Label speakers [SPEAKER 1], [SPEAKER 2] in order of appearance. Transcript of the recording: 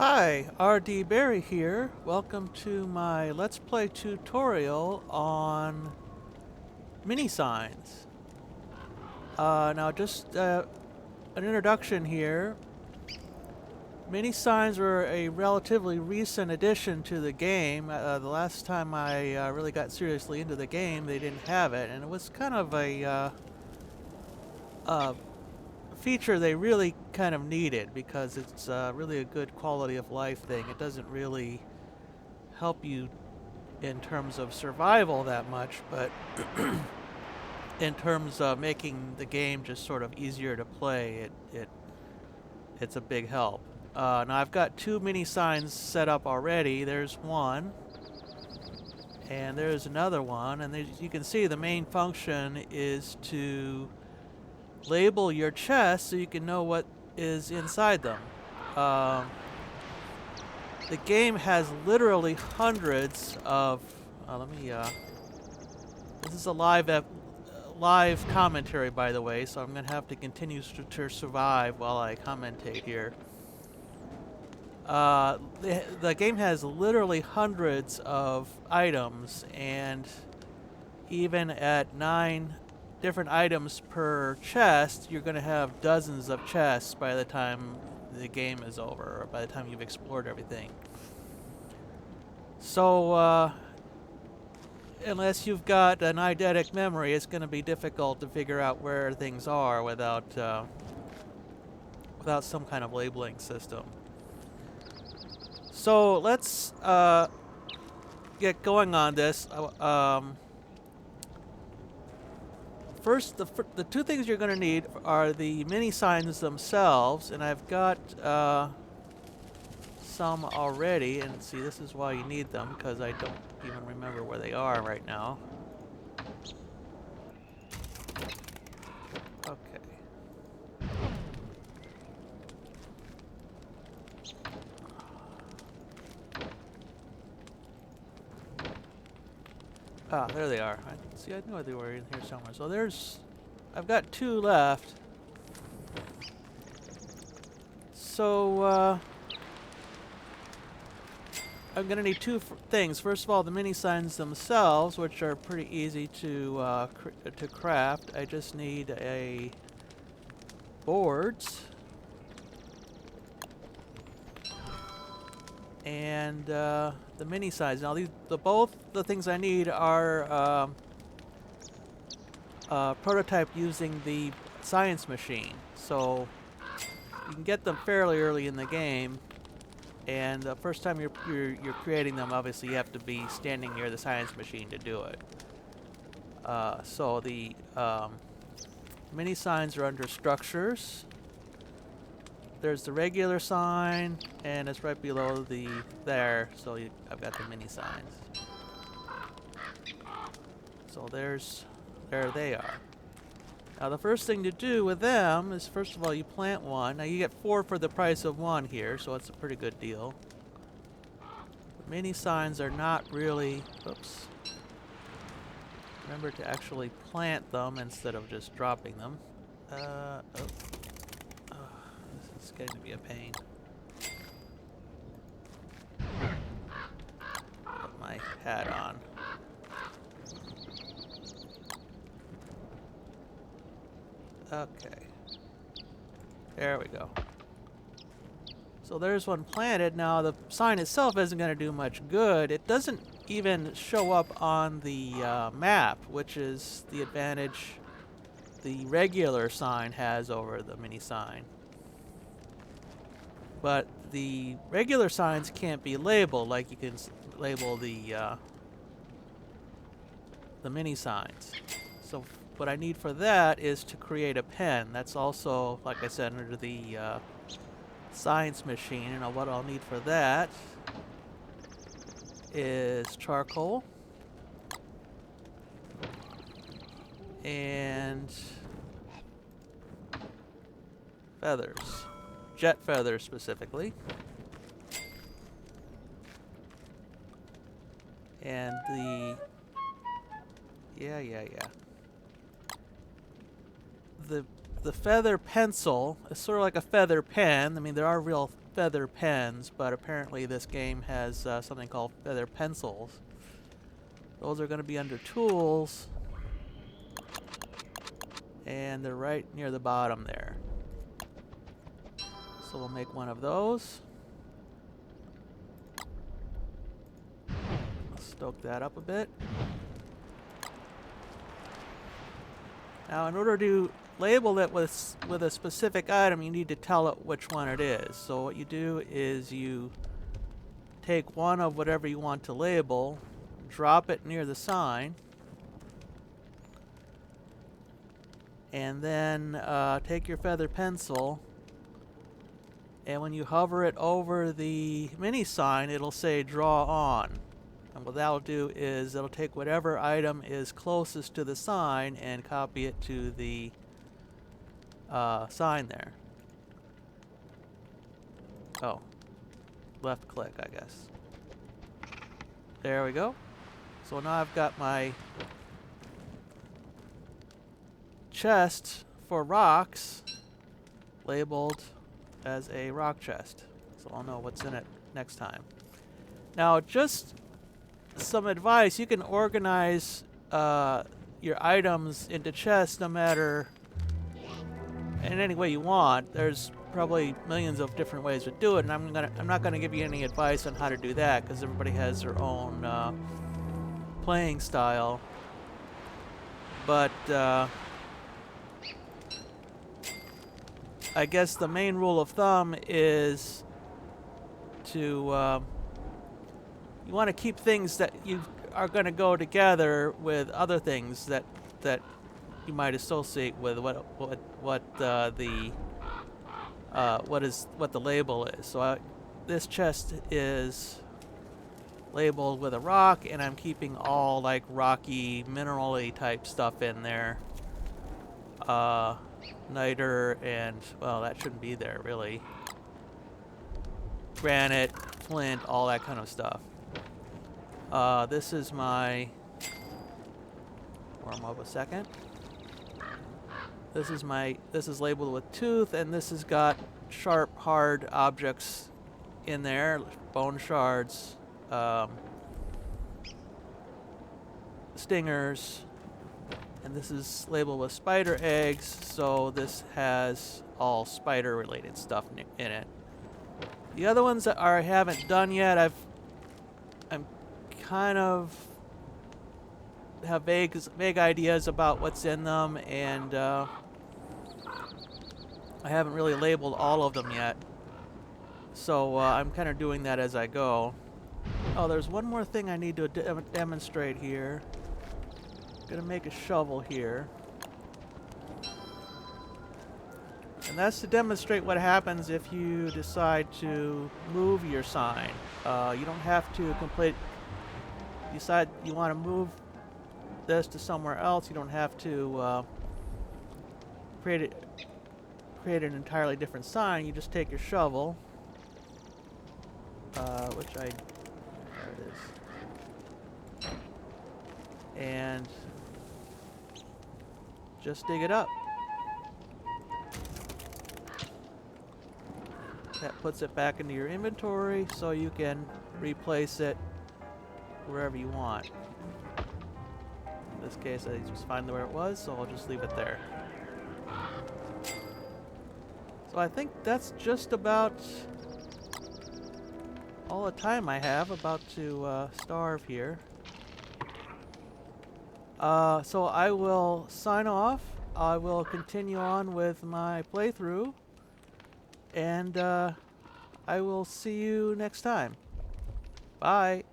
[SPEAKER 1] Hi, RD Berry here. Welcome to my Let's Play tutorial on mini signs. Now just an introduction here. Mini signs were a relatively recent addition to the game. The last time I really got seriously into the game, they didn't have it, and it was kind of a feature they really kind of needed because it's really a good quality of life thing. It doesn't really help you in terms of survival that much, but in terms of making the game just sort of easier to play, it's a big help. Now I've got two mini signs set up already. There's one, and there's another one, and you can see the main function is to label your chests so you can know what is inside them. The game has literally hundreds of. This is a live commentary, by the way, so I'm gonna have to continue to survive while I commentate here. The game has literally hundreds of items, and even at 9 different items per chest, you're gonna have dozens of chests by the time the game is over, or by the time you've explored everything. So, unless you've got an eidetic memory, it's going to be difficult to figure out where things are without some kind of labeling system. So let's get going on this. First, the two things you're going to need are the mini signs themselves, and I've got some already. And see, this is why you need them, because I don't even remember where they are right now. Okay. Ah, there they are. See, I knew they were in here somewhere. So I've got two left. So, I'm going to need two things. First of all, the mini signs themselves, which are pretty easy to craft. I just need a boards and the mini signs. Now, both the things I need are prototyped using the science machine, so you can get them fairly early in the game. And the first time you're creating them, obviously you have to be standing near the science machine to do it. So the mini signs are under structures. There's the regular sign, and it's right below there. So I've got the mini signs. So there they are. Now the first thing to do with them is, first of all, you plant one. Now you get 4 for the price of 1 here, so it's a pretty good deal. The mini signs are not really, oops. Remember to actually plant them instead of just dropping them. This is getting to be a pain. Put my hat on. Okay. There we go. So there's one planted. Now the sign itself isn't going to do much good. It doesn't even show up on the map, which is the advantage the regular sign has over the mini sign. But the regular signs can't be labeled like you can label the mini signs. So what I need for that is to create a pen. That's also, like I said, under the science machine. And what I'll need for that is charcoal and feathers, jet feathers specifically, and the feather pencil is sort of like a feather pen. I mean, there are real feather pens, but apparently this game has something called feather pencils. Those are going to be under tools, and they're right near the bottom there. So we'll make one of those. I'll stoke that up a bit. Now, in order to label it with a specific item, you need to tell it which one it is. So what you do is you take one of whatever you want to label, drop it near the sign, and then take your feather pencil, and when you hover it over the mini sign, it'll say draw on. And what that'll do is it'll take whatever item is closest to the sign and copy it to the sign there. Oh, left click, I guess. There we go. So now I've got my chest for rocks labeled as a rock chest, so I'll know what's in it next time. Now, just some advice: you can organize your items into chests no matter in any way you want. There's probably millions of different ways to do it, and I'm not gonna give you any advice on how to do that because everybody has their own playing style. But I guess the main rule of thumb is to you want to keep things that you are going to go together with other things that you might associate with what the label is. So this chest is labeled with a rock, and I'm keeping all like rocky, mineral-y type stuff in there. Niter and, well, that shouldn't be there really. Granite, flint, all that kind of stuff. This is my, warm up a second. This is labeled with tooth, and this has got sharp, hard objects in there, bone shards, stingers, and this is labeled with spider eggs, so this has all spider related stuff in it. The other ones that I haven't done yet, I'm kind of have vague ideas about what's in them, and I haven't really labeled all of them yet, so I'm kind of doing that as I go. Oh, there's one more thing I need to demonstrate here. I'm gonna make a shovel here, and that's to demonstrate what happens if you decide to move your sign. You don't have to decide you want to move this to somewhere else. You don't have to create an entirely different sign. You just take your shovel, there it is, and just dig it up. That puts it back into your inventory, so you can replace it wherever you want. In this case, I just find where it was, so I'll just leave it there. So I think that's just about all the time I have. About to starve here. So I will sign off. I will continue on with my playthrough, and I will see you next time. Bye.